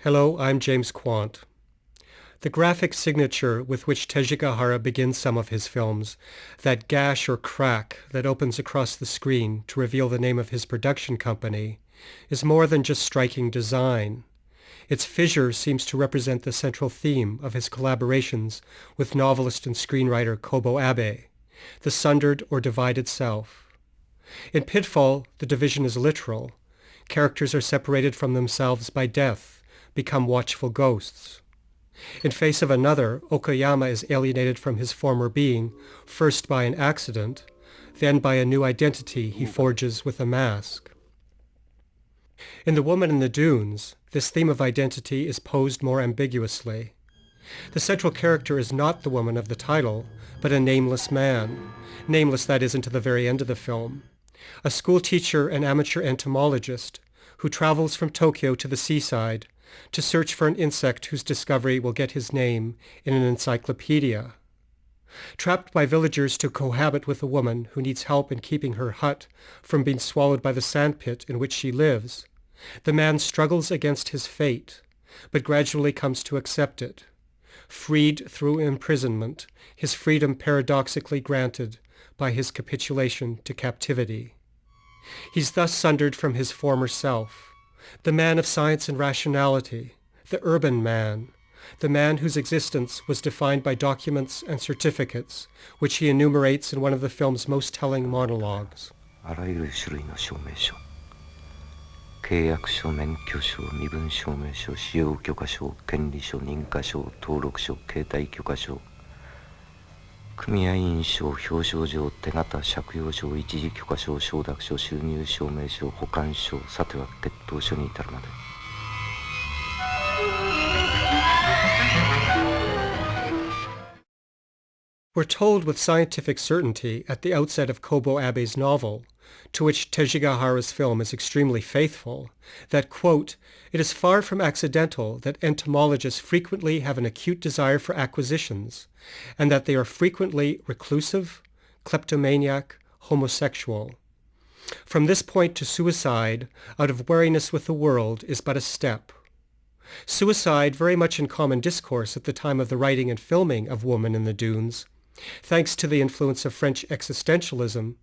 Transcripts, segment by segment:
Hello, I'm James Quandt. The graphic signature with which Teshigahara begins some of his films, that gash or crack that opens across the screen to reveal the name of his production company, is more than just striking design. Its fissure seems to represent the central theme of his collaborations with novelist and screenwriter Kobo Abe, the sundered or divided self. In Pitfall, the division is literal. Characters are separated from themselves by death, become watchful ghosts. In Face of Another, Okayama is alienated from his former being, first by an accident, then by a new identity he forges with a mask. In The Woman in the Dunes, this theme of identity is posed more ambiguously. The central character is not the woman of the title, but a nameless man. Nameless, that is, until the very end of the film. A school teacher and amateur entomologist who travels from Tokyo to the seaside to search for an insect whose discovery will get his name in an encyclopedia. Trapped by villagers to cohabit with a woman who needs help in keeping her hut from being swallowed by the sandpit in which she lives, the man struggles against his fate, but gradually comes to accept it. Freed through imprisonment, his freedom paradoxically granted by his capitulation to captivity. He's thus sundered from his former self, the man of science and rationality, the urban man, the man whose existence was defined by documents and certificates, which he enumerates in one of the film's most telling monologues. あらゆる種類の証明書、契約書、免許証、身分証明書、使用許可証、権利書、認可証、登録書、携帯許可証、組合員証、表彰状、手形、借用書、一時許可証、承諾書、収入証明書、保管書、さては決闘書に至るまで。We're told with scientific certainty at the outset of Kobo Abe's novel, to which Teshigahara's film is extremely faithful, that, quote, "It is far from accidental that entomologists frequently have an acute desire for acquisitions, and that they are frequently reclusive, kleptomaniac, homosexual. From this point to suicide, out of weariness with the world, is but a step." Suicide, very much in common discourse at the time of the writing and filming of Woman in the Dunes, thanks to the influence of French existentialism,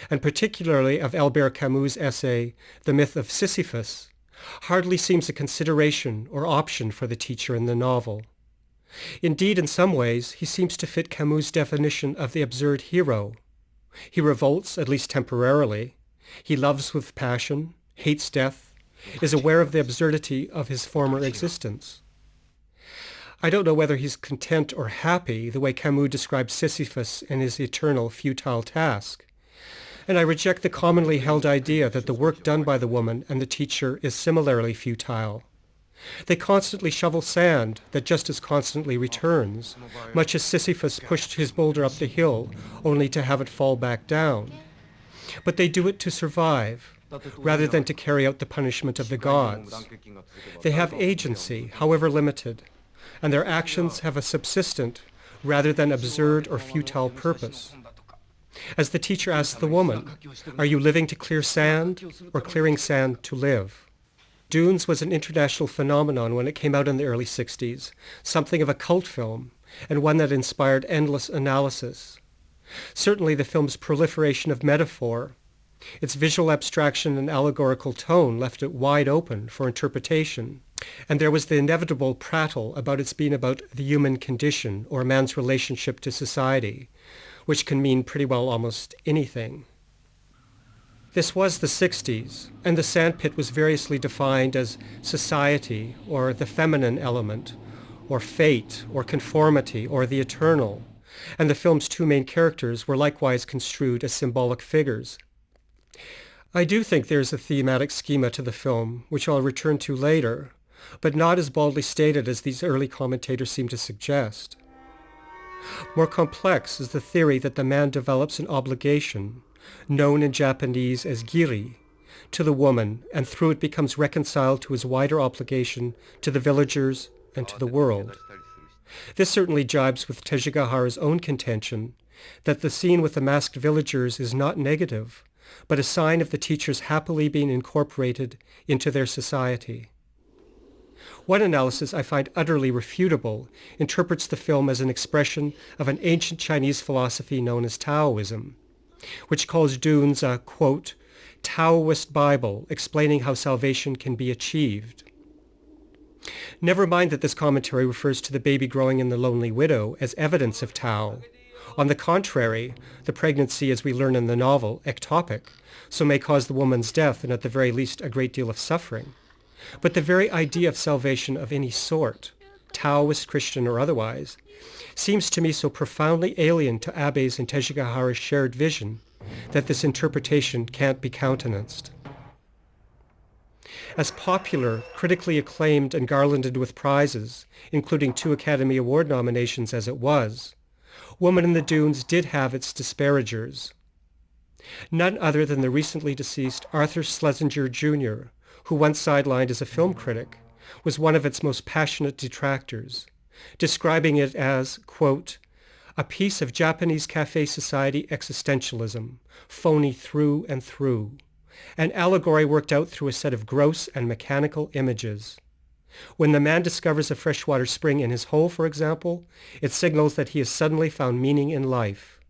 and particularly of Albert Camus' essay, The Myth of Sisyphus, hardly seems a consideration or option for the teacher in the novel. Indeed, in some ways, he seems to fit Camus' definition of the absurd hero. He revolts, at least temporarily. He loves with passion, hates death, is aware of the absurdity of his former existence. I don't know whether he's content or happy the way Camus describes Sisyphus and his eternal futile task. And I reject the commonly held idea that the work done by the woman and the teacher is similarly futile. They constantly shovel sand that just as constantly returns, much as Sisyphus pushed his boulder up the hill only to have it fall back down. But they do it to survive, rather than to carry out the punishment of the gods. They have agency, however limited, and their actions have a subsistent rather than absurd or futile purpose. As the teacher asks the woman, "Are you living to clear sand or clearing sand to live?" Dunes was an international phenomenon when it came out in the early 60s, something of a cult film, and one that inspired endless analysis. Certainly the film's proliferation of metaphor, its visual abstraction and allegorical tone left it wide open for interpretation. And there was the inevitable prattle about its being about the human condition or man's relationship to society, which can mean pretty well almost anything. This was the 60s, and the sandpit was variously defined as society, or the feminine element, or fate, or conformity, or the eternal, and the film's two main characters were likewise construed as symbolic figures. I do think there's a thematic schema to the film, which I'll return to later, but not as baldly stated as these early commentators seem to suggest. More complex is the theory that the man develops an obligation, known in Japanese as giri, to the woman, and through it becomes reconciled to his wider obligation to the villagers and to the world. This certainly jibes with Teshigahara's own contention that the scene with the masked villagers is not negative, but a sign of the teachers happily being incorporated into their society. One analysis I find utterly refutable interprets the film as an expression of an ancient Chinese philosophy known as Taoism, which calls Dunes a, quote, Taoist Bible explaining how salvation can be achieved. Never mind that this commentary refers to the baby growing in the lonely widow as evidence of Tao. On the contrary, the pregnancy, as we learn in the novel, ectopic, so may cause the woman's death and at the very least a great deal of suffering. But the very idea of salvation of any sort, Taoist, Christian, or otherwise, seems to me so profoundly alien to Abe's and Teshigahara's shared vision that this interpretation can't be countenanced. As popular, critically acclaimed, and garlanded with prizes, including 2 Academy Award nominations as it was, Woman in the Dunes did have its disparagers. None other than the recently deceased Arthur Schlesinger Jr., who once sidelined as a film critic, was one of its most passionate detractors, describing it as, quote, a piece of Japanese cafe society existentialism, phony through and through, an allegory worked out through a set of gross and mechanical images. When the man discovers a freshwater spring in his hole, for example, it signals that he has suddenly found meaning in life.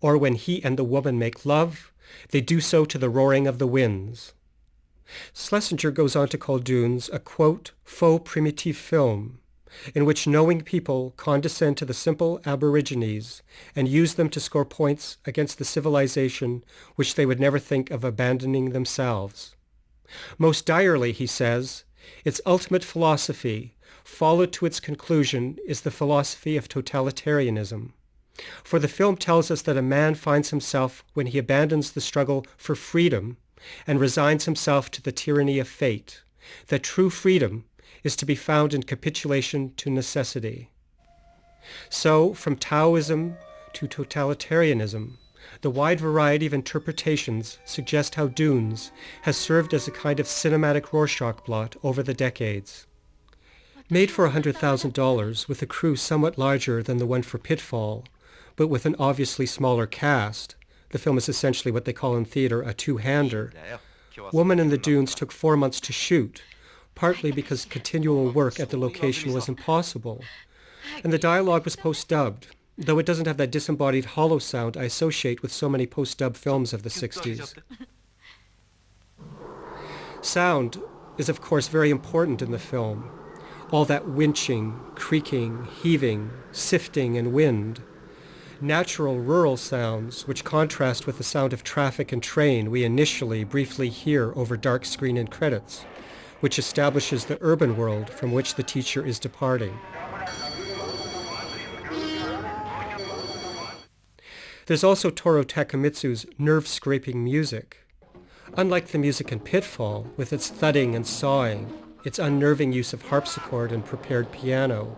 Or when he and the woman make love, they do so to the roaring of the winds. Schlesinger goes on to call Dunes a, quote, faux primitive film, in which knowing people condescend to the simple aborigines and use them to score points against the civilization which they would never think of abandoning themselves. Most direly, he says, its ultimate philosophy, followed to its conclusion, is the philosophy of totalitarianism. For the film tells us that a man finds himself when he abandons the struggle for freedom and resigns himself to the tyranny of fate, that true freedom is to be found in capitulation to necessity. So, from Taoism to totalitarianism, the wide variety of interpretations suggest how Dunes has served as a kind of cinematic Rorschach blot over the decades. Made for $100,000 with a crew somewhat larger than the one for Pitfall, but with an obviously smaller cast, the film is essentially what they call in theater a two-hander, Woman in the Dunes took 4 months to shoot, partly because continual work at the location was impossible, and the dialogue was post-dubbed, though it doesn't have that disembodied hollow sound I associate with so many post-dub films of the 60s. Sound is of course very important in the film. All that winching, creaking, heaving, sifting, and wind. Natural rural sounds which contrast with the sound of traffic and train we initially briefly hear over dark screen and credits, which establishes the urban world from which the teacher is departing. There's also Toru Takemitsu's nerve-scraping music. Unlike the music in Pitfall, with its thudding and sawing, its unnerving use of harpsichord and prepared piano,